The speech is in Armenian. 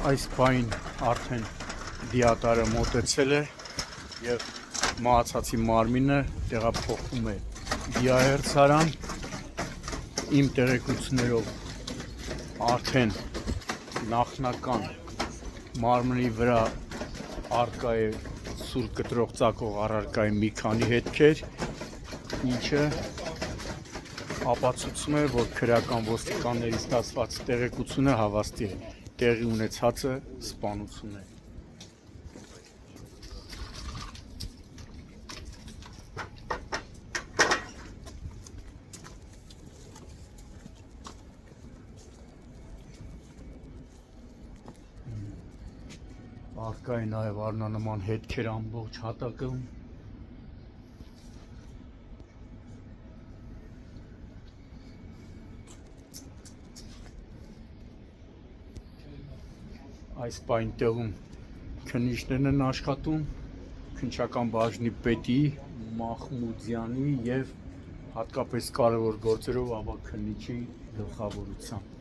Այս պայն արդեն դիատարը մոտեցել է և մահացածի մարմինը տեղափոխվում է դիահերձարան։ Իմ տեղեկություններով արդեն նախնական մարմնի վրա առկա է սուր կտրող ծակող առարկայի մի քանի հետքեր, ինչը ապացուցում է, որ քրեական ոստիկանների ստացված տեղեկությունը հավաստի է, տեղի ունեցածը սպանություն է։ Առկա է նաև առնանման հետքեր ամբողջ հատակում։ Այս պայն տեղում քննիչներն են աշխատում, քննչական բաժնի պետի Մախմուդյանի և հատկապես կարևոր գործերով ավագ քննիչի գլխավորությամբ։